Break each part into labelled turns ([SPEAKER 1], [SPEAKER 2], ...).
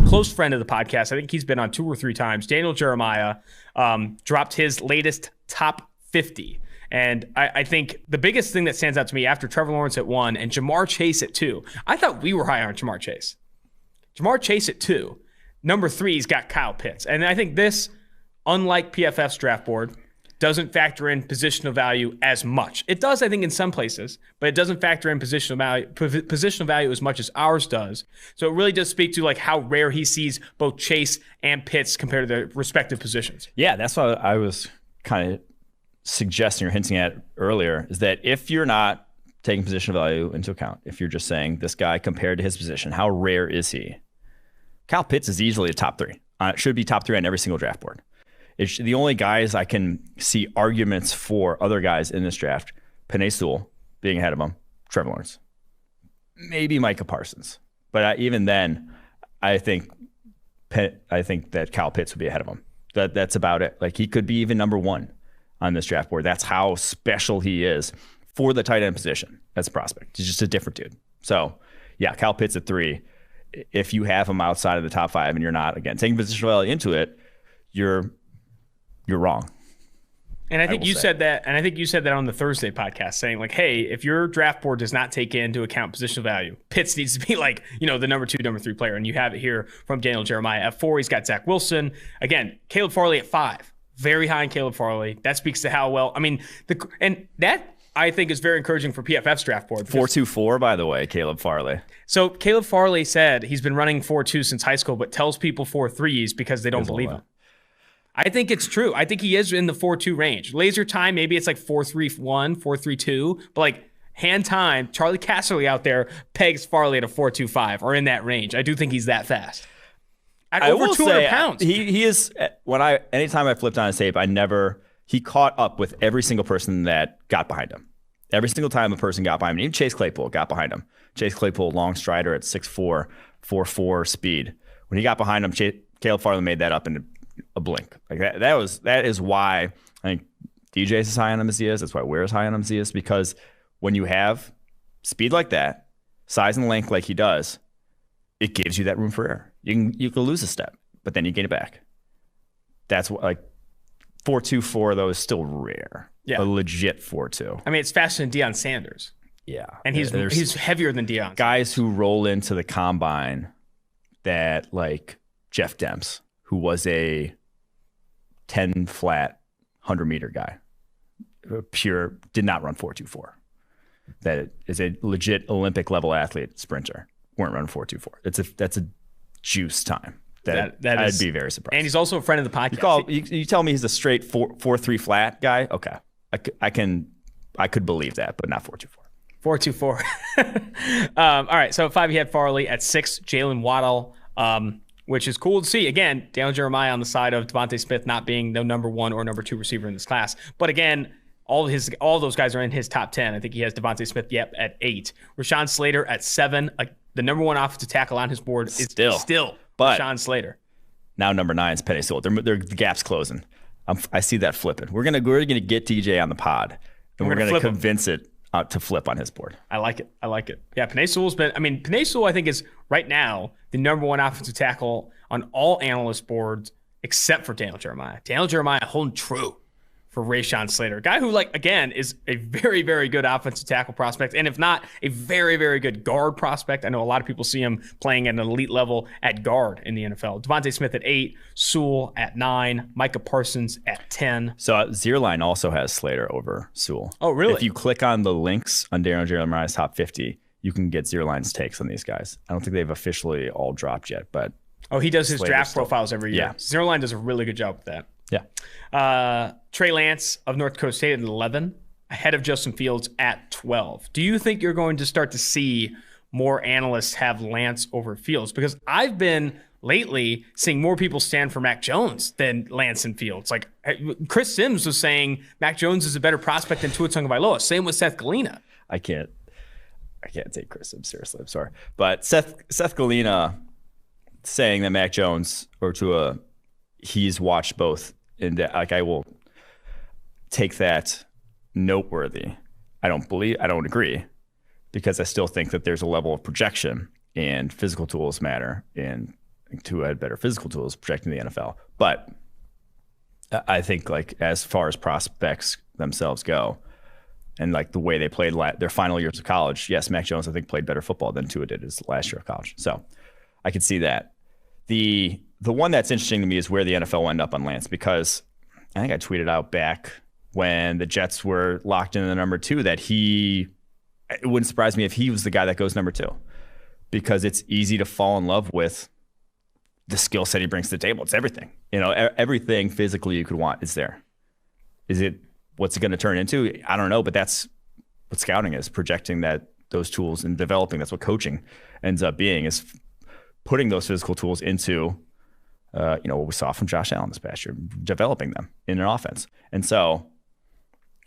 [SPEAKER 1] close friend of the podcast. I think he's been on 2 or 3 times. Daniel Jeremiah dropped his latest top 50. And I think the biggest thing that stands out to me after Trevor Lawrence at 1 and Jamar Chase at 2, I thought we were high on Jamar Chase. Jamar Chase at 2. Number 3's got Kyle Pitts. And I think this, unlike PFF's draft board, doesn't factor in positional value as much. It does, I think, in some places, but it doesn't factor in positional value as much as ours does. So it really does speak to like how rare he sees both Chase and Pitts compared to their respective positions.
[SPEAKER 2] Yeah, that's what I was kind of suggesting or hinting at earlier, is that if you're not taking positional value into account, if you're just saying this guy compared to his position, how rare is he? Kyle Pitts is easily a top 3. Should be top 3 on every single draft board. It's the only guys I can see arguments for other guys in this draft. Penei Sewell being ahead of him, Trevor Lawrence, maybe Micah Parsons, but even then, I think that Kyle Pitts would be ahead of him. That's about it. Like, he could be even number 1 on this draft board. That's how special he is for the tight end position as a prospect. He's just a different dude. So yeah, Kyle Pitts at 3. If you have him outside of the top 5 and you're not, again, taking positional value into it, you're wrong.
[SPEAKER 1] And I think you said that, and I think you said that on the Thursday podcast, saying like, hey, if your draft board does not take into account positional value, Pitts needs to be like, the number 2, number 3 player. And you have it here from Daniel Jeremiah. At 4, he's got Zach Wilson. Again, Caleb Farley at 5. Very high in Caleb Farley. That speaks to how well, that I think is very encouraging for PFF's draft board.
[SPEAKER 2] 4.24, by the way, Caleb Farley.
[SPEAKER 1] So Caleb Farley said he's been running 4.2 since high school, but tells people 4.3s because they don't believe him. I think it's true. I think he is in the 4.2 range. Laser time, maybe it's like 4.31, 4.32, but like hand time, Charlie Casserly out there pegs Farley at a 4.25 or in that range. I do think he's that fast. At over 200 pounds.
[SPEAKER 2] He is, anytime I flipped on his tape, he caught up with every single person that got behind him. Every single time a person got behind him, even Chase Claypool got behind him. Chase Claypool, long strider at 6'4", 4.4 speed. When he got behind him, Caleb Farley made that up in a blink. Like that is why I think DJ's as high on him as he is. That's why Ware's high on him as he is, because when you have speed like that, size and length like he does, it gives you that room for error. You can lose a step, but then you gain it back. That's what, like, 4.24 though is still rare.
[SPEAKER 1] Yeah,
[SPEAKER 2] a legit 4.2.
[SPEAKER 1] I mean, it's faster than Deion Sanders.
[SPEAKER 2] Yeah,
[SPEAKER 1] and he's heavier than Deion.
[SPEAKER 2] Guys who roll into the combine that, like Jeff Demps, who was a 10 flat 100-meter guy, did not run 4.24. That is a legit Olympic level athlete, sprinter. Weren't running 4.24. That's a juice time. I'd be very surprised.
[SPEAKER 1] And he's also a friend of the podcast.
[SPEAKER 2] You tell me he's a straight 4.3 flat guy. Okay, I could believe that, but not 4.24.
[SPEAKER 1] 4.24. All right. So at 5, he had Farley. At 6, Jalen Waddle, which is cool to see. Again, Daniel Jeremiah on the side of Devontae Smith not being the number 1 or number 2 receiver in this class. But again, all those guys are in his top 10. I think he has Devontae Smith at 8. Rashawn Slater at 7. The number 1 offensive tackle on his board is still Rashawn Slater.
[SPEAKER 2] Now number 9 is Penei Sewell. The gap's closing. I see that flipping. We're gonna get DJ on the pod, and we're gonna convince it to flip on his board.
[SPEAKER 1] I like it. Yeah, Penei Sewell I think is right now the number 1 offensive tackle on all analyst boards except for Daniel Jeremiah. Daniel Jeremiah holding true for Rashawn Slater, a guy who, like, again, is a very, very good offensive tackle prospect, and if not, a very, very good guard prospect. I know a lot of people see him playing at an elite level at guard in the NFL. Devontae Smith at 8, Sewell at 9, Micah Parsons at 10.
[SPEAKER 2] So Zierlein also has Slater over Sewell.
[SPEAKER 1] Oh, really?
[SPEAKER 2] If you click on the links on Daniel Jeremiah's top 50, you can get Zierlein's takes on these guys. I don't think they've officially all dropped yet, but
[SPEAKER 1] he does his draft profiles every year. Yeah. Zierlein does a really good job with that.
[SPEAKER 2] Yeah.
[SPEAKER 1] Trey Lance of North Dakota State at 11, ahead of Justin Fields at 12. Do you think you're going to start to see more analysts have Lance over Fields? Because I've been lately seeing more people stand for Mac Jones than Lance and Fields. Like Chris Sims was saying Mac Jones is a better prospect than Tua Tagovailoa. Same with Seth Galina.
[SPEAKER 2] I can't take Chris Sims seriously. I'm sorry. But Seth Galina saying that Mac Jones or Tua, he's watched both. And I will take that noteworthy. I don't agree, because I still think that there's a level of projection and physical tools matter, and Tua had better physical tools projecting the NFL. But I think like as far as prospects themselves go, and like the way they played their final years of college, yes, Mac Jones I think played better football than Tua did his last year of college. So I could see that. The one that's interesting to me is where the NFL will end up on Lance, because I think I tweeted out back when the Jets were locked in the number 2 that it wouldn't surprise me if he was the guy that goes number 2, because it's easy to fall in love with the skill set he brings to the table. It's everything. Everything physically you could want is there. What's it going to turn into? I don't know, but that's what scouting is, projecting those tools and developing. That's what coaching ends up being, is putting those physical tools into, what we saw from Josh Allen this past year, developing them in an offense. And so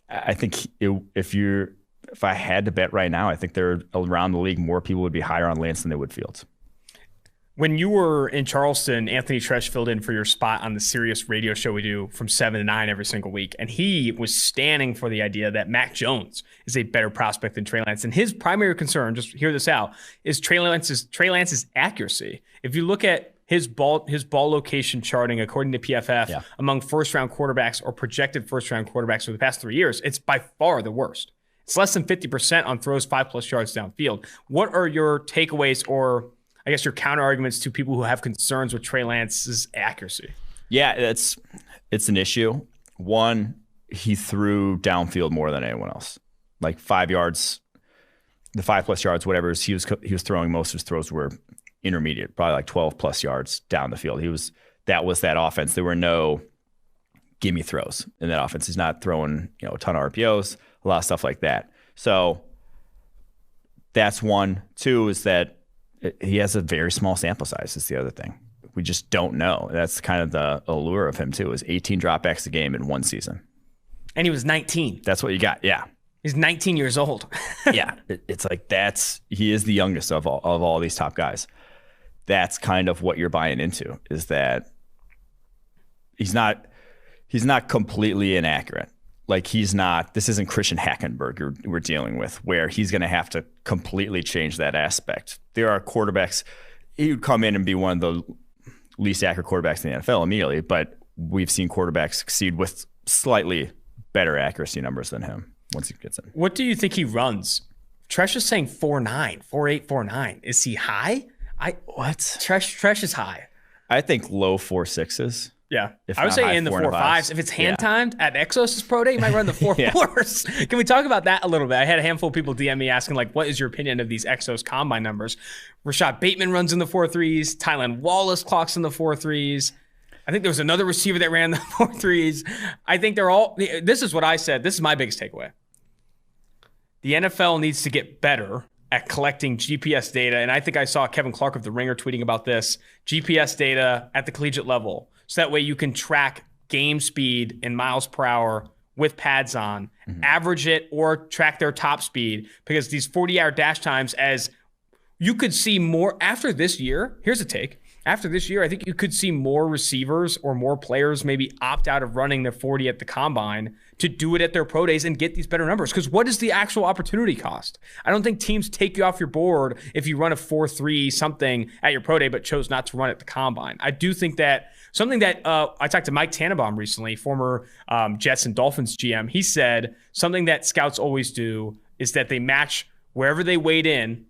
[SPEAKER 2] I think if I had to bet right now, I think there around the league, more people would be higher on Lance than they would Fields.
[SPEAKER 1] When you were in Charleston, Anthony Tresh filled in for your spot on the Sirius radio show we do from 7 to 9 every single week. And he was standing for the idea that Mac Jones is a better prospect than Trey Lance. And his primary concern, just hear this out, is Trey Lance's accuracy. If you look at his ball location charting, according to PFF, among first-round quarterbacks or projected first-round quarterbacks for the past 3 years, it's by far the worst. It's less than 50% on throws 5+ yards downfield. What are your takeaways, or I guess your counter arguments to people who have concerns with Trey Lance's accuracy? Yeah,
[SPEAKER 2] it's an issue. One, he threw downfield more than anyone else. Like 5 yards, the 5+ yards, whatever he was throwing, most of his throws were intermediate, probably like 12+ yards down the field. That was that offense. There were no gimme throws in that offense. He's not throwing, a ton of RPOs, a lot of stuff like that. So that's one. Two is that he has a very small sample size is the other thing. We just don't know. That's kind of the allure of him too, is 18 dropbacks a game in one season.
[SPEAKER 1] And he was 19.
[SPEAKER 2] That's what you got. Yeah.
[SPEAKER 1] He's 19 years old.
[SPEAKER 2] Yeah. It's like he is the youngest of all these top guys. That's kind of what you're buying into, is that he's not completely inaccurate. Like this isn't Christian Hackenberg we're dealing with, where he's going to have to completely change that aspect. There are quarterbacks, he would come in and be one of the least accurate quarterbacks in the NFL immediately, but we've seen quarterbacks succeed with slightly better accuracy numbers than him once he gets in.
[SPEAKER 1] What do you think he runs? Tresh is saying 4.9, 4.8, 4.9. Is he high?
[SPEAKER 2] What?
[SPEAKER 1] Tresh is high.
[SPEAKER 2] I think low 4.6s.
[SPEAKER 1] Yeah, I would say in the 4.5s. If it's hand timed at Exos' pro day, you might run the 4.4s. Can we talk about that a little bit? I had a handful of people DM me asking, like, what is your opinion of these Exos combine numbers? Rashad Bateman runs in the 4.3s. Tylan Wallace clocks in the 4.3s. I think there was another receiver that ran the 4.3s. I think they're all. This is what I said. This is my biggest takeaway. The NFL needs to get better at collecting GPS data. And I think I saw Kevin Clark of The Ringer tweeting about this. GPS data at the collegiate level. So that way you can track game speed in miles per hour with pads on, average it, or track their top speed. Because these 40-yard dash times, as you could see more after this year, here's a take. After this year, I think you could see more receivers or more players maybe opt out of running their 40 at the combine to do it at their pro days and get these better numbers. Because what is the actual opportunity cost? I don't think teams take you off your board if you run a 4.3 something at your pro day but chose not to run at the combine. I do think that something that I talked to Mike Tannenbaum recently, former Jets and Dolphins GM. He said something that scouts always do is that they match wherever they weighed in.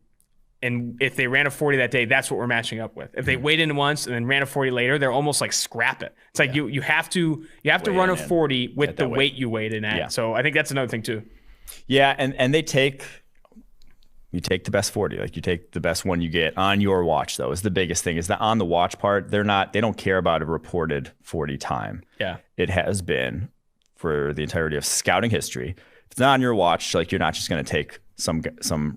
[SPEAKER 1] And if they ran a 40 that day, that's what we're matching up with. If they weighed in once and then ran a 40 later, they're almost like scrap it. It's like you have to run a 40 with the weight you weighed in at. Yeah. So I think that's another thing too.
[SPEAKER 2] Yeah, and you take the best 40, like you take the best one you get on your watch. Though is the biggest thing, is that on the watch part, they don't care about a reported 40 time.
[SPEAKER 1] Yeah,
[SPEAKER 2] it has been for the entirety of scouting history. If it's not on your watch, like you're not just going to take some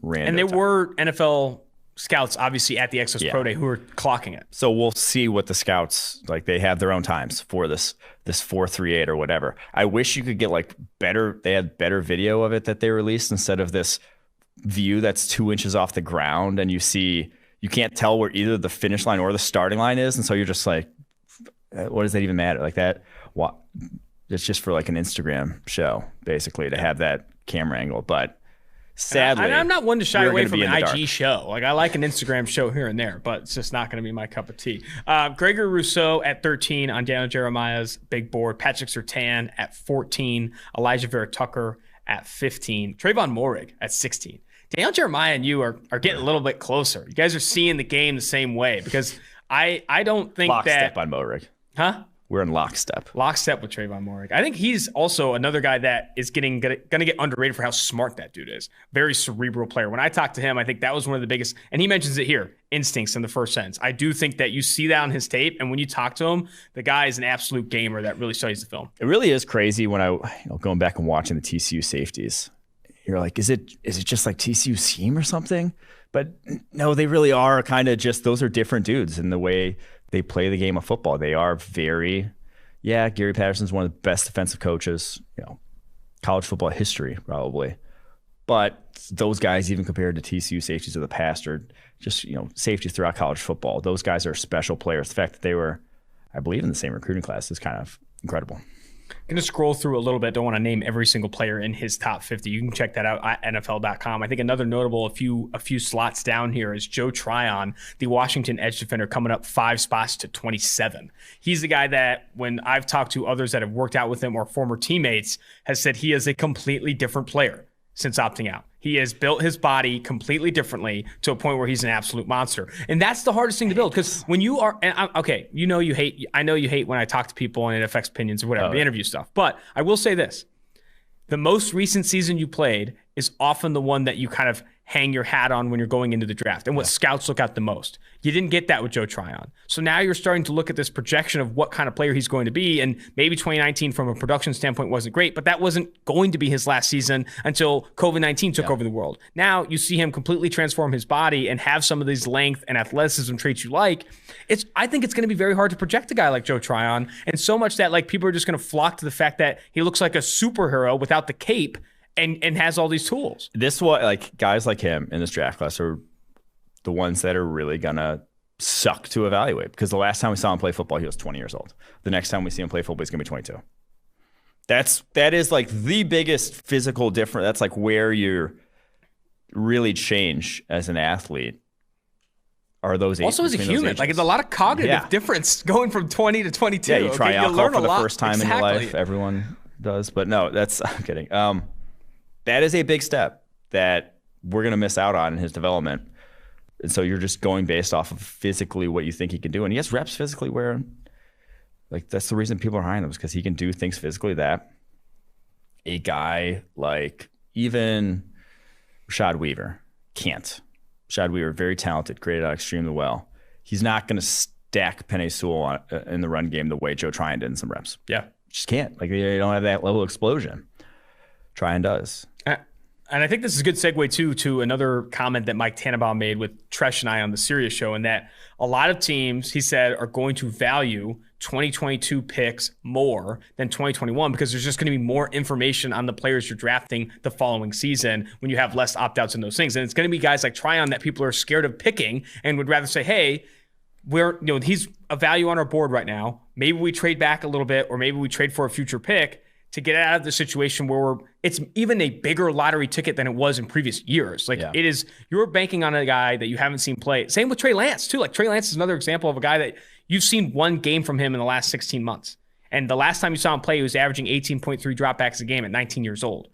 [SPEAKER 2] random.
[SPEAKER 1] And there were NFL scouts obviously at the Exos Pro Day who were clocking it.
[SPEAKER 2] So we'll see what the scouts, like, they have their own times for this 4.38 or whatever. I wish you could get they had better video of it that they released instead of this view that's 2 inches off the ground and you can't tell where either the finish line or the starting line is, and so you're just like, what does that even matter? Like that, what? It's just for like an Instagram show basically to have that camera angle, but sadly,
[SPEAKER 1] I'm not one to shy
[SPEAKER 2] we're
[SPEAKER 1] away
[SPEAKER 2] gonna
[SPEAKER 1] from
[SPEAKER 2] be
[SPEAKER 1] an
[SPEAKER 2] in the
[SPEAKER 1] IG
[SPEAKER 2] dark.
[SPEAKER 1] show. Like, I like an Instagram show here and there, but it's just not going to be my cup of tea. Gregory Rousseau at 13 on Daniel Jeremiah's big board. Patrick Surtain at 14. Elijah Vera Tucker at 15. Trayvon Morig at 16. Daniel Jeremiah and you are getting a little bit closer. You guys are seeing the game the same way, because I don't think
[SPEAKER 2] Lockstep
[SPEAKER 1] that...
[SPEAKER 2] on Morig.
[SPEAKER 1] Huh?
[SPEAKER 2] We're in lockstep.
[SPEAKER 1] Lockstep with Trayvon Morig. I think he's also another guy that is going to get underrated for how smart that dude is. Very cerebral player. When I talked to him, I think that was one of the biggest, and he mentions it here, instincts in the first sentence. I do think that you see that on his tape, and when you talk to him, the guy is an absolute gamer that really studies the film.
[SPEAKER 2] It really is crazy when going back and watching the TCU safeties. You're like, is it just like TCU scheme or something? But no, they really are kind of just, those are different dudes in the way they play the game of football. They are Gary Patterson's one of the best defensive coaches, college football history probably. But those guys, even compared to TCU safeties of the past, are just, safeties throughout college football. Those guys are special players. The fact that they were, I believe, in the same recruiting class is kind of incredible.
[SPEAKER 1] I'm going to scroll through a little bit. Don't want to name every single player in his top 50. You can check that out at NFL.com. I think another notable, a few slots down here, is Joe Tryon, the Washington edge defender, coming up 5 spots to 27. He's the guy that, when I've talked to others that have worked out with him or former teammates, has said he is a completely different player since opting out. He has built his body completely differently to a point where he's an absolute monster. And that's the hardest thing to build, because when you are, I know you hate when I talk to people and it affects opinions or whatever, the interview stuff. But I will say this, the most recent season you played is often the one that you kind of hang your hat on when you're going into the draft and what scouts look at the most. You didn't get that with Joe Tryon. So now you're starting to look at this projection of what kind of player he's going to be. And maybe 2019 from a production standpoint wasn't great, but that wasn't going to be his last season until COVID-19 took over the world. Now you see him completely transform his body and have some of these length and athleticism traits you like. I think it's going to be very hard to project a guy like Joe Tryon, and so much that like people are just going to flock to the fact that he looks like a superhero without the cape and has all these tools.
[SPEAKER 2] This like guys like him in this draft class are the ones that are really gonna suck to evaluate, because the last time we saw him play football, he was 20 years old. The next time we see him play football, he's gonna be 22. That is like the biggest physical difference. That's like where you really change as an athlete. Are those
[SPEAKER 1] also as a human, like it's a lot of cognitive difference going from 20 to 22.
[SPEAKER 2] Yeah, you try alcohol for the first time in your
[SPEAKER 1] Exactly.
[SPEAKER 2] life. Everyone does, but no, I'm kidding. That is a big step that we're going to miss out on in his development. And so you're just going based off of physically what you think he can do. And he has reps physically where, like, that's the reason people are hiring him, is because he can do things physically that a guy like even Rashad Weaver can't. Rashad Weaver, very talented, graded out extremely well. He's not going to stack Penei Sewell in the run game the way Joe Tryon did in some reps.
[SPEAKER 1] Yeah.
[SPEAKER 2] Just can't. Like, they don't have that level of explosion. Tryon does.
[SPEAKER 1] And I think this is a good segue, too, to another comment that Mike Tannenbaum made with Tresh and I on the Sirius show, and that a lot of teams, he said, are going to value 2022 picks more than 2021 because there's just going to be more information on the players you're drafting the following season when you have less opt-outs in those things. And it's going to be guys like Tryon that people are scared of picking and would rather say, hey, he's a value on our board right now. Maybe we trade back a little bit, or maybe we trade for a future pick to get out of the situation where it's even a bigger lottery ticket than it was in previous years. It is, you're banking on a guy that you haven't seen play. Same with Trey Lance too. Like, Trey Lance is another example of a guy that you've seen one game from him in the last 16 months. And the last time you saw him play, he was averaging 18.3 dropbacks a game at 19 years old.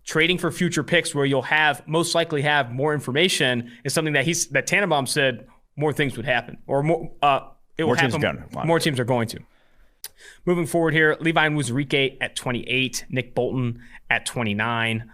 [SPEAKER 1] Trading for future picks where you'll most likely have more information is something that Tannenbaum said more things would happen, or more teams are going to. Moving forward here, Levi Muzurike at 28, Nick Bolton at 29.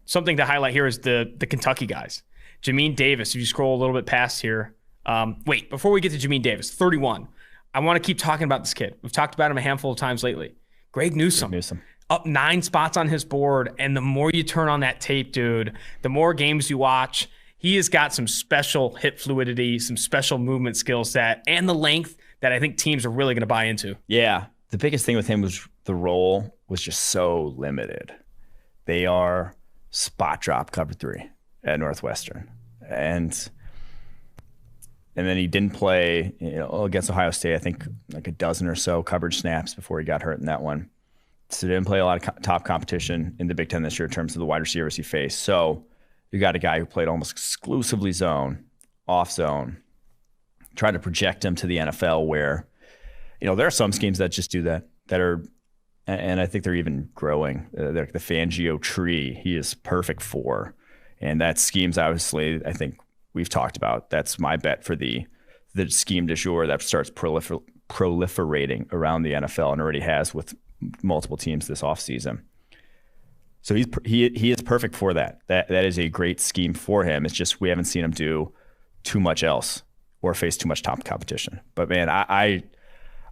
[SPEAKER 1] Something to highlight here is the Kentucky guys. Jamine Davis, if you scroll a little bit past here. Before we get to Jamine Davis, 31. I want to keep talking about this kid. We've talked about him a handful of times lately. Greg Newsome. Up 9 spots on his board, and the more you turn on that tape, dude, the more games you watch, he has got some special hip fluidity, some special movement skills and the length that I think teams are really going to buy into. Yeah.
[SPEAKER 2] The biggest thing with him was the role was just so limited. They are spot drop cover 3 at Northwestern. And then he didn't play against Ohio State, I think like a dozen or so coverage snaps before he got hurt in that one. So he didn't play a lot of top competition in the Big Ten this year in terms of the wide receivers he faced. So You got a guy who played almost exclusively zone, off zone, trying to project him to the NFL where, there are some schemes that just do that are, and I think they're even growing. The Fangio tree, he is perfect for. And that scheme's obviously, I think we've talked about. That's my bet for the scheme du jour that starts proliferating around the NFL and already has with multiple teams this offseason. So he is perfect for that. That is a great scheme for him. It's just we haven't seen him do too much else or face too much top competition. But man, I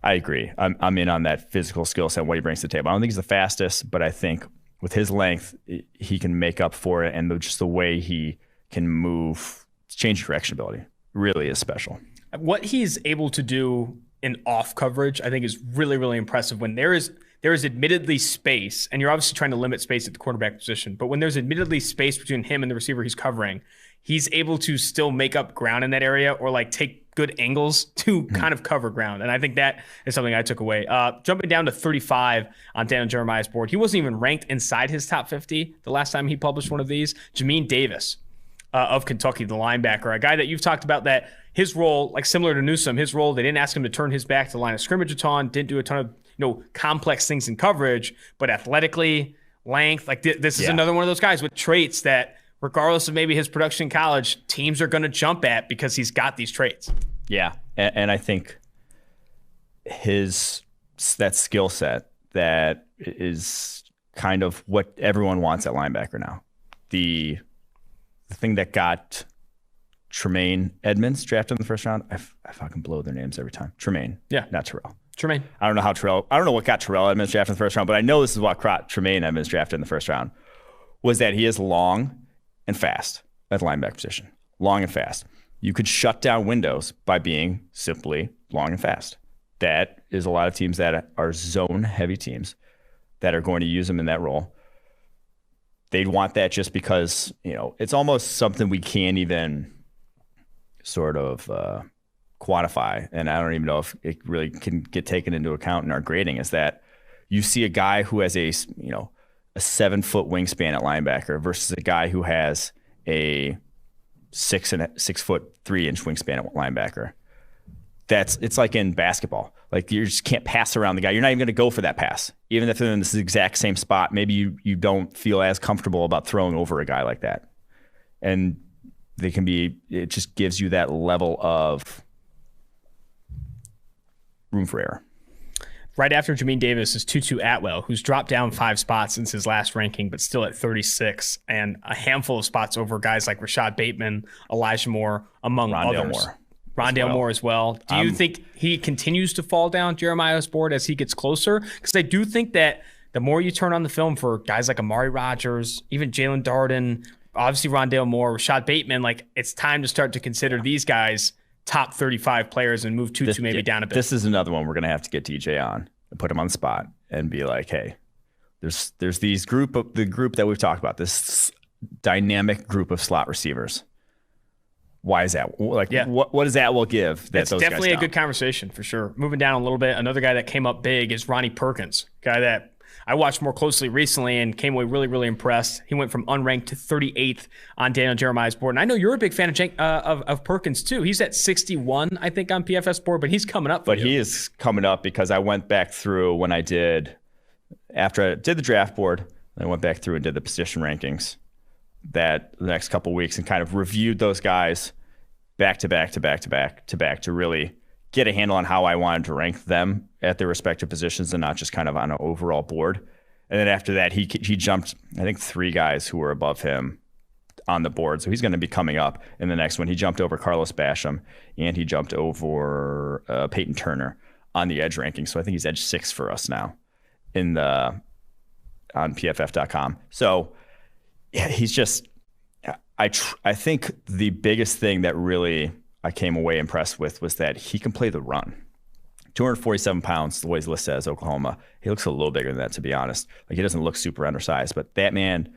[SPEAKER 2] agree. I'm in on that physical skill set, what he brings to the table. I don't think he's the fastest, but I think with his length, he can make up for it, and just the way he can move, change direction ability, really is special.
[SPEAKER 1] What he's able to do in off coverage, I think, is really, really impressive. When there is admittedly space, and you're obviously trying to limit space at the quarterback position, but when there's admittedly space between him and the receiver he's covering, he's able to still make up ground in that area or like take good angles to kind of cover ground. And I think that is something I took away. Jumping down to 35 on Daniel Jeremiah's board. He wasn't even ranked inside his top 50 the last time he published one of these. Jamine Davis of Kentucky, the linebacker, a guy that you've talked about that his role, like similar to Newsome, his role, they didn't ask him to turn his back to the line of scrimmage a ton, didn't do a ton of complex things in coverage, but athletically, length, like this is another one of those guys with traits that regardless of maybe his production in college, teams are going to jump at because he's got these traits.
[SPEAKER 2] Yeah, and I think that skill set that is kind of what everyone wants at linebacker now. The thing that got Tremaine Edmonds drafted in the first round, I fucking blow their names every time. Tremaine, not Terrell.
[SPEAKER 1] Tremaine.
[SPEAKER 2] I don't know what got Terrell Edmonds drafted in the first round, but I know this is what got Tremaine Edmonds drafted in the first round, was that he is long and fast at the linebacker position. Long and fast. You could shut down windows by being simply long and fast. That is a lot of teams that are zone-heavy teams that are going to use him in that role. They'd want that just because, it's almost something we can't even sort of quantify, and I don't even know if it really can get taken into account in our grading, is that you see a guy who has a 7-foot wingspan at linebacker versus a guy who has a 6 foot 3 inch wingspan at linebacker. It's like in basketball. Like you just can't pass around the guy. You're not even going to go for that pass. Even if they're in this exact same spot, maybe you don't feel as comfortable about throwing over a guy like that. And it just gives you that level of room for error.
[SPEAKER 1] Right after Jamine Davis is Tutu Atwell, who's dropped down 5 spots since his last ranking, but still at 36, and a handful of spots over guys like Rashad Bateman, Elijah Moore, among others. Rondale Moore as well. Do you think he continues to fall down Jeremiah's board as he gets closer? Because I do think that the more you turn on the film for guys like Amari Rodgers, even Jalen Darden, obviously Rondale Moore, Rashad Bateman, like it's time to start to consider these guys top 35 players and move Tutu maybe down a bit.
[SPEAKER 2] This is another one we're going to have to get DJ on and put him on the spot and be like, hey, there's the group that we've talked about, this dynamic group of slot receivers. Why is that? What does that will give?
[SPEAKER 1] That's definitely a good conversation for sure. Moving down a little bit, another guy that came up big is Ronnie Perkins, guy that I watched more closely recently and came away really, really impressed. He went from unranked to 38th on Daniel Jeremiah's board. And I know you're a big fan of Perkins too. He's at 61, I think, on PFF's board, but he's coming up.
[SPEAKER 2] He is coming up because I went back through after I did the draft board, I went back through and did the position rankings the next couple of weeks and kind of reviewed those guys back to back to really get a handle on how I wanted to rank them at their respective positions and not just kind of on an overall board. And then after that, he jumped, I think, 3 guys who were above him on the board. So he's going to be coming up in the next one. He jumped over Carlos Basham and he jumped over Peyton Turner on the edge ranking. So I think he's edge 6 for us now on PFF.com. So yeah, he's just, I think the biggest thing that really I came away impressed with was that he can play the run. 247 pounds, the way he's listed as Oklahoma. He looks a little bigger than that, to be honest. Like, he doesn't look super undersized, but that man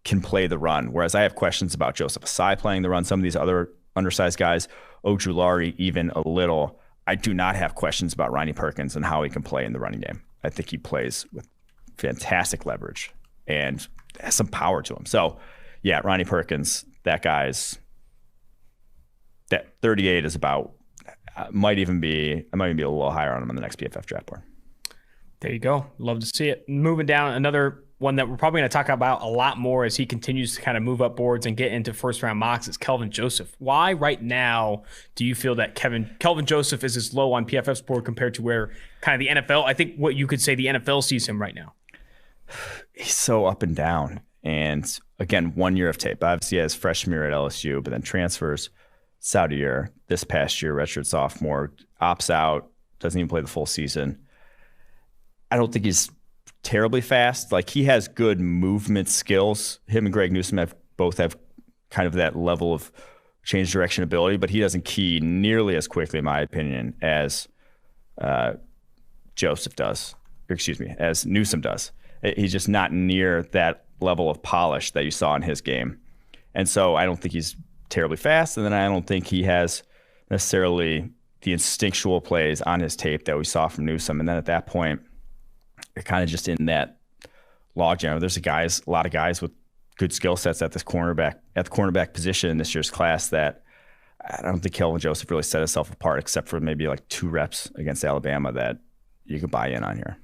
[SPEAKER 2] can play the run. Whereas I have questions about Joseph Asai playing the run. Some of these other undersized guys, Ojulari even a little. I do not have questions about Ronnie Perkins and how he can play in the running game. I think he plays with fantastic leverage and has some power to him. So yeah, Ronnie Perkins, that 38 is about, I might even be a little higher on him on the next PFF draft board.
[SPEAKER 1] There you go. Love to see it. Moving down, another one that we're probably going to talk about a lot more as he continues to kind of move up boards and get into first-round mocks is Kelvin Joseph. Why right now do you feel that Kelvin Joseph is as low on PFF's board compared to where kind of the NFL, I think what you could say the NFL sees him right now?
[SPEAKER 2] He's so up and down. And again, 1 year of tape. Obviously, he has freshman year at LSU, but then transfers Saudi year, this past year, redshirt sophomore, opts out, doesn't even play the full season. I don't think he's terribly fast. Like, he has good movement skills. Him and Greg Newsome both have kind of that level of change direction ability, but he doesn't key nearly as quickly, in my opinion, as Joseph does. Or excuse me, as Newsome does. He's just not near that level of polish that you saw in his game. And so I don't think he's terribly fast, and then I don't think he has necessarily the instinctual plays on his tape that we saw from Newsome. And then at that point, you're kind of just in that logjam. There's a lot of guys with good skill sets at the cornerback position in this year's class that I don't think Kelvin Joseph really set himself apart, except for maybe like 2 reps against Alabama that you could buy in on here.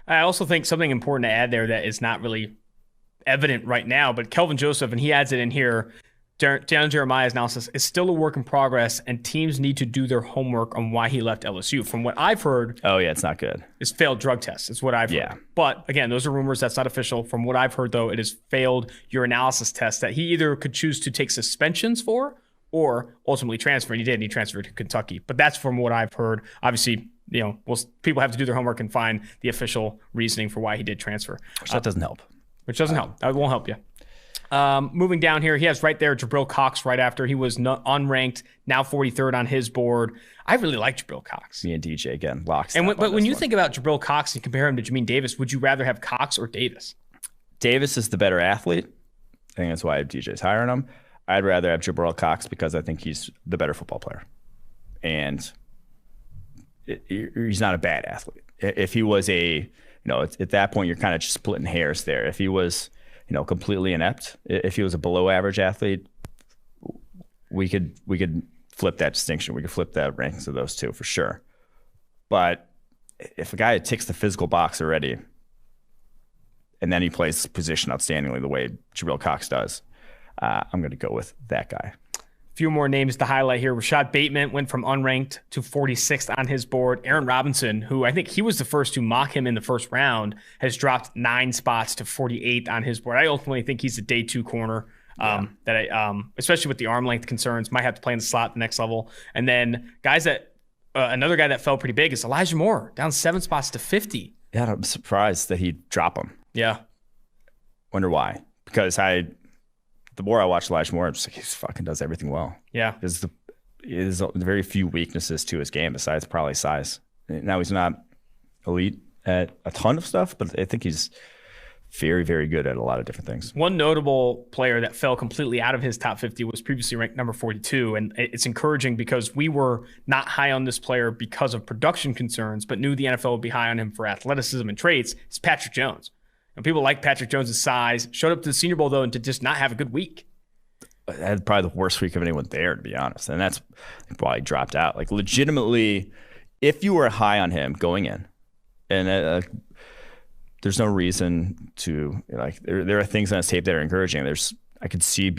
[SPEAKER 1] I also think something important to add there that is not really evident right now, but Kelvin Joseph, and he adds it in here, Dan Jeremiah's analysis is still a work in progress, and teams need to do their homework on why he left LSU. From what I've heard,
[SPEAKER 2] it's not good.
[SPEAKER 1] It's failed drug tests. It's what I've heard. But again, those are rumors. That's not official. From what I've heard, though, it has failed urinalysis tests that he either could choose to take suspensions for or ultimately transfer. And he did. And he transferred to Kentucky. But that's from what I've heard. Obviously, people have to do their homework and find the official reasoning for why he did transfer.
[SPEAKER 2] That doesn't help.
[SPEAKER 1] Which doesn't help. That won't help you. Moving down here, he has right there Jabril Cox right after. He was unranked, now 43rd on his board. I really like Jabril Cox.
[SPEAKER 2] Me and DJ, again, locks.
[SPEAKER 1] But when you think about Jabril Cox and compare him to Jamine Davis, would you rather have Cox or Davis?
[SPEAKER 2] Davis is the better athlete. I think that's why DJ's higher on him. I'd rather have Jabril Cox because I think he's the better football player. And he's not a bad athlete. If he was at that point, you're kind of just splitting hairs there. If he was completely inept, if he was a below average athlete, we could flip that distinction. We could flip that rankings of those two for sure. But if a guy ticks the physical box already, and then he plays position outstandingly the way Jabril Cox does, I'm going to go with that guy.
[SPEAKER 1] A few more names to highlight here. Rashad Bateman went from unranked to 46th on his board. Aaron Robinson, who I think he was the first to mock him in the first round, has dropped 9 spots to 48th on his board. I ultimately think he's a day 2 corner especially with the arm length concerns, might have to play in the slot the next level. And then another guy that fell pretty big is Elijah Moore, down 7 spots to 50.
[SPEAKER 2] Yeah, I'm surprised that he'd drop him.
[SPEAKER 1] Yeah.
[SPEAKER 2] Wonder why. Because the more I watch Elijah Moore, I'm just like, he fucking does everything well.
[SPEAKER 1] Yeah.
[SPEAKER 2] There's very few weaknesses to his game besides probably size. Now, he's not elite at a ton of stuff, but I think he's very, very good at a lot of different things.
[SPEAKER 1] One notable player that fell completely out of his top 50 was previously ranked number 42. And it's encouraging because we were not high on this player because of production concerns, but knew the NFL would be high on him for athleticism and traits. It's Patrick Jones. And people like Patrick Jones' size. Showed up to the Senior Bowl, though, and to just not have a good week.
[SPEAKER 2] Had probably the worst week of anyone there, to be honest. And that's why he dropped out. Like, legitimately, if you were high on him going in, and there's no reason to, there are things on his tape that are encouraging. I could see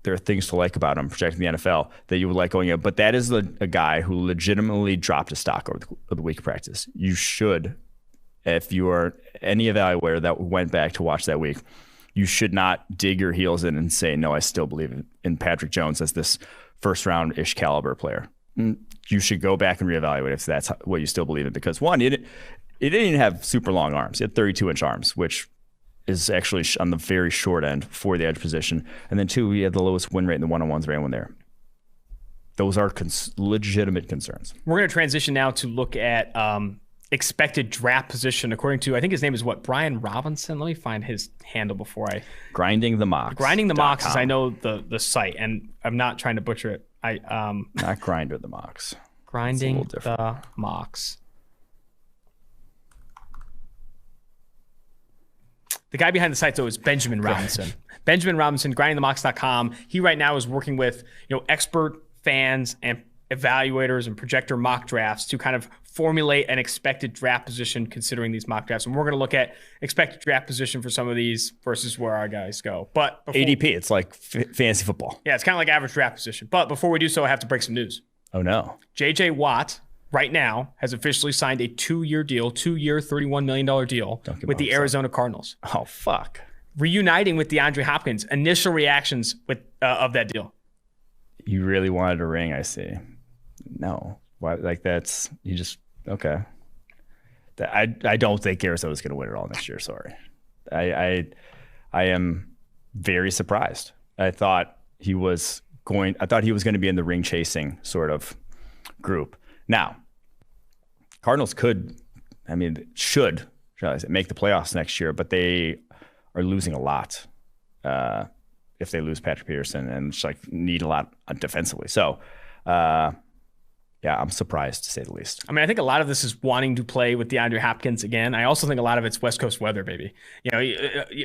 [SPEAKER 2] there are things to like about him projecting the NFL that you would like going in. But that is a guy who legitimately dropped his stock over the week of practice. You should, if you are any evaluator that went back to watch that week, you should not dig your heels in and say, no, I still believe in Patrick Jones as this first round-ish caliber player. You should go back and reevaluate if that's what you still believe in. Because one, he didn't even have super long arms. He had 32-inch arms, which is actually on the very short end for the edge position. And then two, he had the lowest win rate in the one-on-ones of anyone there. Those are legitimate concerns. We're
[SPEAKER 1] going to transition now to look at expected draft position according to, I think his name is Brian Robinson. Let me find his handle before I
[SPEAKER 2] Grinding the Mocks.
[SPEAKER 1] Grinding the Mocks is, I know, the site, and I'm not trying to butcher it.
[SPEAKER 2] Not Grinder the Mocks.
[SPEAKER 1] Grinding the Mocks. The guy behind the site, though, is Benjamin Robinson. Benjamin Robinson, grindingthemocks.com. He right now is working with expert fans and evaluators and projector mock drafts to kind of formulate an expected draft position considering these mock drafts. And we're going to look at expected draft position for some of these versus where our guys go. But
[SPEAKER 2] ADP, it's like fantasy football.
[SPEAKER 1] Yeah, it's kind of like average draft position. But before we do so, I have to break some news.
[SPEAKER 2] Oh, no.
[SPEAKER 1] J.J. Watt right now has officially signed a 2-year deal, $31 million deal with the Arizona Cardinals.
[SPEAKER 2] Oh, fuck.
[SPEAKER 1] Reuniting with DeAndre Hopkins. Initial reactions of that deal.
[SPEAKER 2] You really wanted a ring, I see. No. Why? Like that's, you just, okay. I don't think Arizona's going to win it all next year. Sorry. I am very surprised. I thought he was going to be in the ring chasing sort of group. Now, Cardinals should make the playoffs next year, but they are losing a lot if they lose Patrick Peterson and just need a lot defensively. So, yeah, I'm surprised to say the least. I
[SPEAKER 1] think a lot of this is wanting to play with DeAndre Hopkins again. I also think a lot of it's West Coast weather, baby.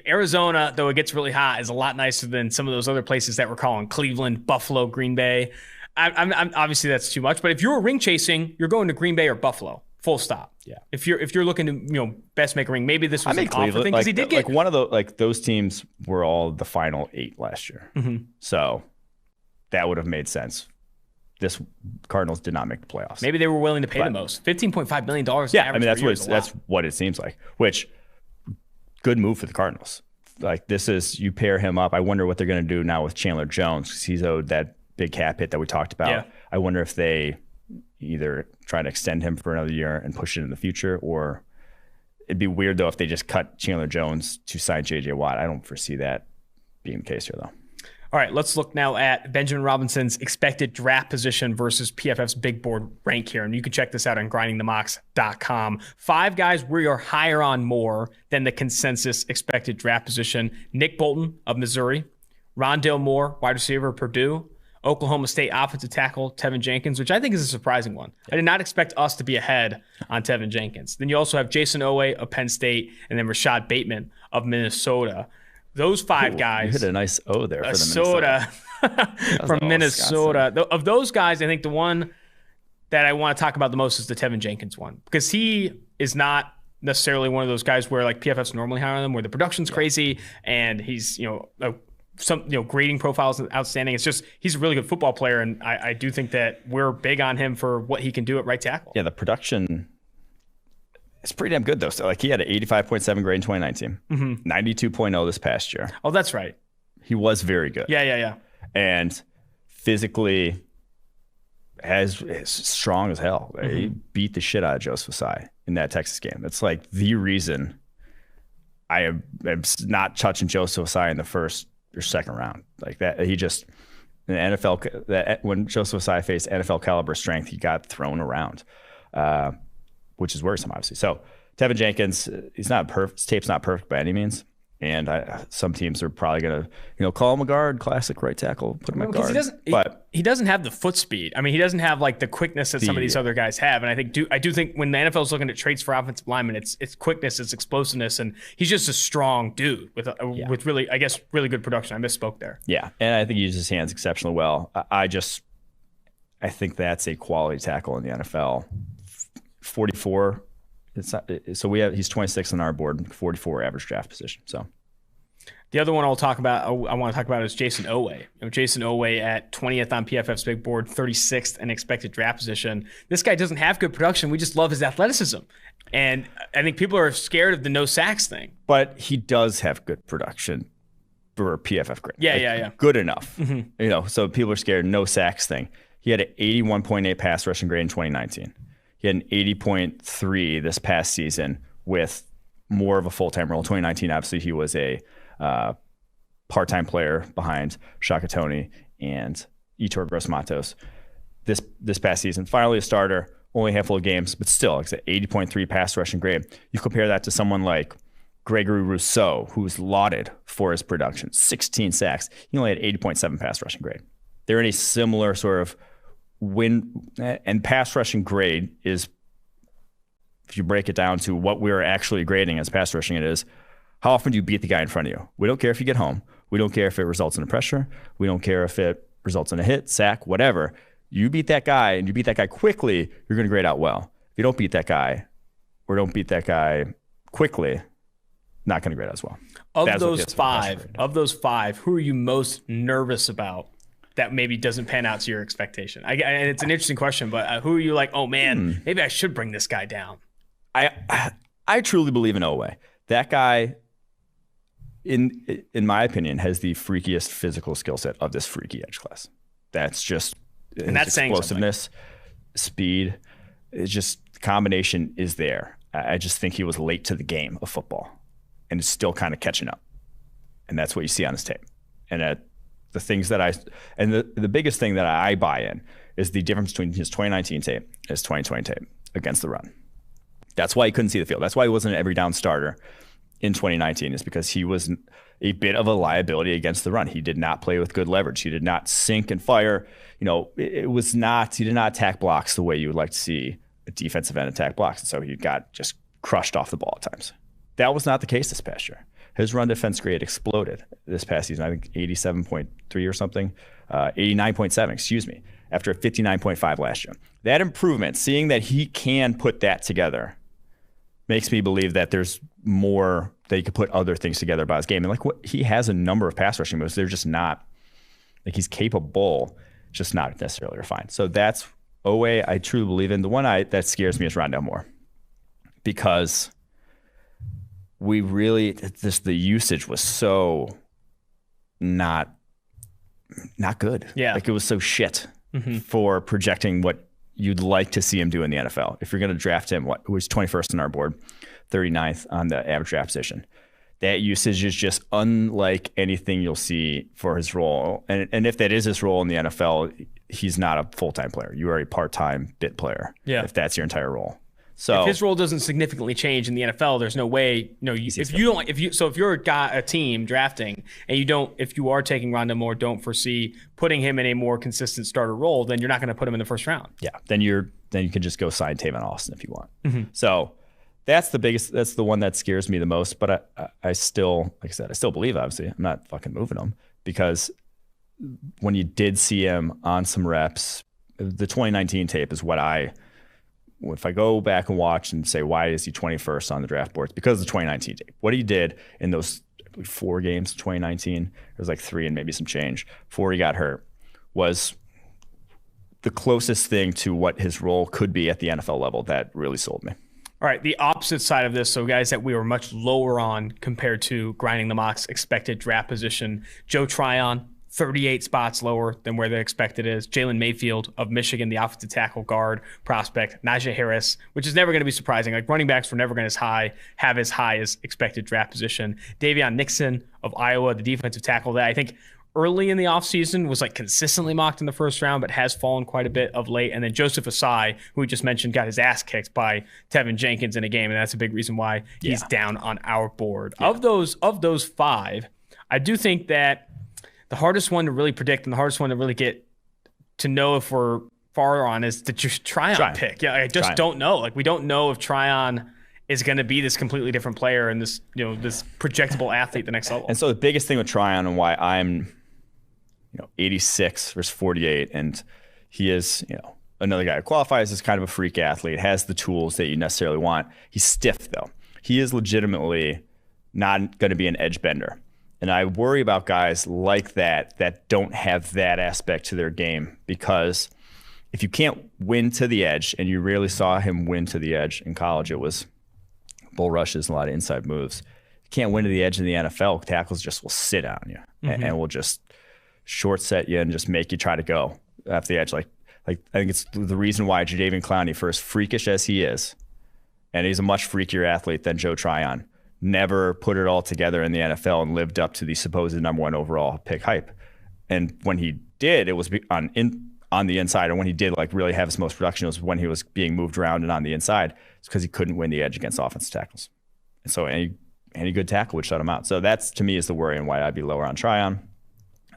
[SPEAKER 1] Arizona, though it gets really hot, is a lot nicer than some of those other places that we're calling Cleveland, Buffalo, Green Bay. I'm obviously that's too much, but if you're ring chasing, you're going to Green Bay or Buffalo. Full stop.
[SPEAKER 2] Yeah.
[SPEAKER 1] If you're looking to best make a ring, maybe this was an offer thing because he did get
[SPEAKER 2] one of the those teams were all the final 8 last year, so that would have made sense. This Cardinals did not make the playoffs.
[SPEAKER 1] Maybe they were willing to pay the most, $15.5 million.
[SPEAKER 2] Yeah, that's what it seems like. Which good move for the Cardinals. This is you pair him up. I wonder what they're going to do now with Chandler Jones because he's owed that big cap hit that we talked about.
[SPEAKER 1] Yeah.
[SPEAKER 2] I wonder if they either try to extend him for another year and push it in the future, or it'd be weird though if they just cut Chandler Jones to sign J.J. Watt. I don't foresee that being the case here though.
[SPEAKER 1] All right, let's look now at Benjamin Robinson's expected draft position versus PFF's big board rank here. And you can check this out on grindingthemocks.com. 5 guys we are higher on more than the consensus expected draft position. Nick Bolton of Missouri, Rondale Moore, wide receiver, Purdue, Oklahoma State offensive tackle Tevin Jenkins, which I think is a surprising one. I did not expect us to be ahead on Tevin Jenkins. Then you also have Jason Ohway of Penn State and then Rashad Bateman of Minnesota. Those 5 guys.
[SPEAKER 2] You hit a nice O there for the
[SPEAKER 1] Minnesota. From Minnesota. Of those guys, I think the one that I want to talk about the most is the Tevin Jenkins one because he is not necessarily one of those guys where PFF's normally higher on them, where the production's crazy and he's some grading profiles outstanding. It's just he's a really good football player, and I do think that we're big on him for what he can do at right tackle.
[SPEAKER 2] Yeah, the production is pretty damn good though. So he had an 85.7 grade in 2019, 92.0 this past year.
[SPEAKER 1] Oh, that's right.
[SPEAKER 2] He was very good.
[SPEAKER 1] Yeah.
[SPEAKER 2] And physically is strong as hell. He beat the shit out of Joseph Ossai in that Texas game. That's the reason I am not touching Joseph Ossai in the first or second round. He just in the NFL when Joseph Ossai faced NFL caliber strength, he got thrown around, which is worrisome, obviously. So Tevin Jenkins, he's not perfect. His tape's not perfect by any means. And some teams are probably going to, call him a guard, classic right tackle, put him at guard.
[SPEAKER 1] He doesn't have the foot speed. He doesn't have the quickness that some of these other guys have. And I do think when the NFL is looking at traits for offensive linemen, it's quickness, it's explosiveness, and he's just a strong dude with really, I guess, really good production. I misspoke there.
[SPEAKER 2] Yeah, and I think he uses his hands exceptionally well. I think that's a quality tackle in the NFL. 44. It's not, so he's 26 on our board, 44 average draft position. So
[SPEAKER 1] the other one I want to talk about is Jason Ohway. Jason Ohway at 20th on PFF's big board, 36th in expected draft position. This guy doesn't have good production. We just love his athleticism. And I think people are scared of the no sacks thing.
[SPEAKER 2] But he does have good production for a PFF grade.
[SPEAKER 1] Yeah.
[SPEAKER 2] Good enough. So people are scared no sacks thing. He had an 81.8 pass rushing grade in 2019. He had an 80.3 this past season with more of a full-time role. In 2019, obviously, he was a part-time player behind Shaka Toney and Yetur Gross-Matos. This past season, finally a starter, only a handful of games, but still, like I said, 80.3 pass rushing grade. You compare that to someone like Gregory Rousseau, who's lauded for his production, 16 sacks. He only had 80.7 pass rushing grade. They're in a similar sort of and pass rushing grade is, if you break it down to what we're actually grading as pass rushing, it is How often do you beat the guy in front of you? We don't care if you get home. We don't care if it results in a pressure. We don't care if it results in a hit, sack, whatever. You beat that guy and you beat that guy quickly, you're going to grade out well. If you don't beat that guy or don't beat that guy quickly, not going to grade out as well.
[SPEAKER 1] Of those five, who are you most nervous about that maybe doesn't pan out to your expectation? And it's an interesting question, but who are you like, oh man, maybe I should bring this guy down?
[SPEAKER 2] I truly believe in Ohway. That guy, in my opinion, has the freakiest physical skill set of this freaky edge class. That's just
[SPEAKER 1] and that's
[SPEAKER 2] explosiveness, speed. It's just the combination is there. I just think he was late to the game of football and is still kind of catching up. And that's what you see on his tape. And the things that the biggest thing that I buy in is the difference between his 2019 tape and his 2020 tape against the run. That's why he couldn't see the field. That's why he wasn't an every down starter in 2019, is because he was a bit of a liability against the run. He did not play with good leverage. He did not sink and fire. He did not attack blocks the way you would like to see a defensive end attack blocks. And so he got just crushed off the ball at times. That was not the case this past year. His run defense grade exploded this past season. I think 87.3 or something, 89.7, excuse me, after a 59.5 last year. That improvement, seeing that he can put that together, makes me believe that there's more that he could put other things together about his game. And he has a number of pass rushing moves. They're just not, he's capable, just not necessarily refined. So that's Ohway I truly believe in. The one that scares me is Rondale Moore, because the usage was so not good.
[SPEAKER 1] Yeah.
[SPEAKER 2] It was so shit for projecting what you'd like to see him do in the NFL. If you're going to draft him, who's 21st on our board, 39th on the average draft position. That usage is just unlike anything you'll see for his role. And if that is his role in the NFL, he's not a full-time player. You are a part-time bit player.
[SPEAKER 1] Yeah.
[SPEAKER 2] If that's your entire role. So
[SPEAKER 1] if his role doesn't significantly change in the NFL, there's no way. If you're a team drafting and if you are taking Rondale Moore, don't foresee putting him in a more consistent starter role, then you're not going to put him in the first round.
[SPEAKER 2] Yeah, then you can just go sign Tavon Austin if you want. So that's the one that scares me the most. But I still, like I said, I still believe. Obviously, I'm not fucking moving him, because when you did see him on some reps, the 2019 tape is if I go back and watch and say, why is he 21st on the draft boards? Because of the 2019 tape. What he did in those 4 games, 2019, it was like 3 and maybe some change before he got hurt, was the closest thing to what his role could be at the NFL level that really sold me.
[SPEAKER 1] All right, the opposite side of this, so guys that we were much lower on compared to Grinding the Mock's expected draft position. Joe Tryon, 38 spots lower than where the expected is. Jalen Mayfield of Michigan, the offensive tackle guard prospect. Najee Harris, which is never going to be surprising. Like, running backs were never going to have as high as expected draft position. Davion Nixon of Iowa, the defensive tackle that I think early in the offseason was consistently mocked in the first round, but has fallen quite a bit of late. And then Joseph Asai, who we just mentioned, got his ass kicked by Tevin Jenkins in a game, and that's a big reason why he's down on our board. Yeah. Of those 5, I do think that the hardest one to really predict and the hardest one to really get to know if we're far on is the Tryon pick. Yeah, I just don't know. We don't know if Tryon is going to be this completely different player and this projectable athlete the next level.
[SPEAKER 2] And so the biggest thing with Tryon and why I'm 86 versus 48, and he is another guy who qualifies as kind of a freak athlete, has the tools that you necessarily want. He's stiff though. He is legitimately not going to be an edge bender. And I worry about guys like that don't have that aspect to their game, because if you can't win to the edge, and you rarely saw him win to the edge in college, it was bull rushes and a lot of inside moves. You can't win to the edge in the NFL, tackles just will sit on you and will just short set you and just make you try to go off the edge. Like I think it's the reason why Jadeveon Clowney, for as freakish as he is, and he's a much freakier athlete than Joe Tryon, never put it all together in the NFL and lived up to the supposed number 1 overall pick hype. And when he did, it was on the inside. And when he did really have his most production, it was when he was being moved around and on the inside. It's because he couldn't win the edge against offensive tackles. And so any good tackle would shut him out. So that's, to me, is the worry and why I'd be lower on Tryon.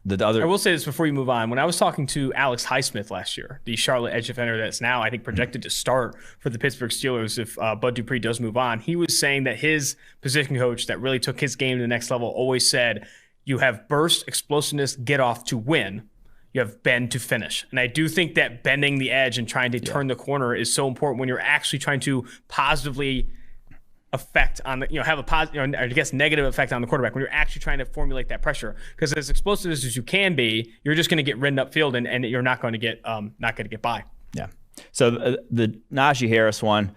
[SPEAKER 1] I will say this before you move on. When I was talking to Alex Highsmith last year, the Charlotte edge defender that's now, I think, projected to start for the Pittsburgh Steelers if Bud Dupree does move on, he was saying that his position coach that really took his game to the next level always said, you have burst, explosiveness, get off to win. You have bend to finish. And I do think that bending the edge and trying to turn the corner is so important when you're actually trying to positively effect on the, have a positive, I guess negative effect on the quarterback when you're actually trying to formulate that pressure. Because as explosive as you can be, you're just going to get ridden upfield and you're not going to get by.
[SPEAKER 2] Yeah. So the Najee Harris one,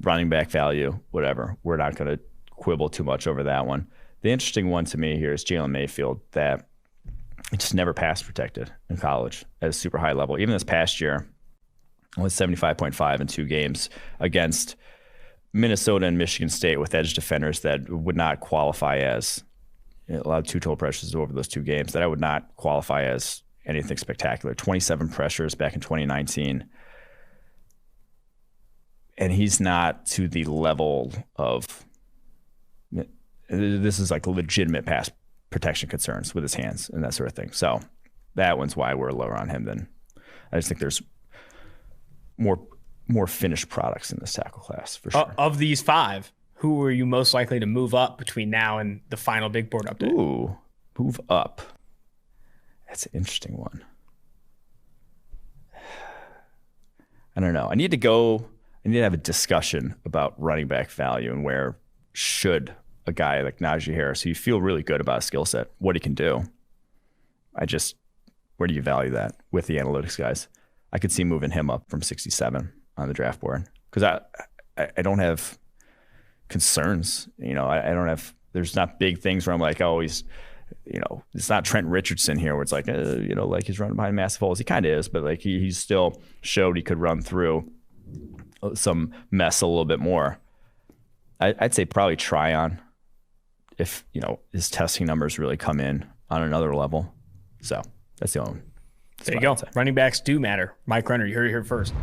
[SPEAKER 2] running back value, whatever. We're not going to quibble too much over that one. The interesting one to me here is Jalen Mayfield, that just never pass protected in college at a super high level. Even this past year, was 75.5 in 2 games against Minnesota and Michigan State with edge defenders that would not qualify as, allowed 2 total pressures over those 2 games that I would not qualify as anything spectacular. 27 pressures back in 2019. And he's not to the level of, this is like legitimate pass protection concerns with his hands and that sort of thing. So that one's why we're lower on him than, I just think there's more finished products in this tackle class for sure.
[SPEAKER 1] Of these 5, who are you most likely to move up between now and the final big board update?
[SPEAKER 2] Ooh, move up. That's an interesting one. I don't know. I need to have a discussion about running back value and where should a guy like Najee Harris, who you feel really good about his skill set, what he can do. Where do you value that with the analytics guys? I could see moving him up from 67 on the draft board because I don't have concerns. I don't have, there's not big things where I'm like, oh, he's, it's not Trent Richardson here where it's like, like he's running behind massive holes. He kind of is, but like he still showed he could run through some mess a little bit more. I'd say probably Tryon if, his testing numbers really come in on another level. So that's the only one.
[SPEAKER 1] There you go. Running backs do matter. Mike Renner, you heard it here first.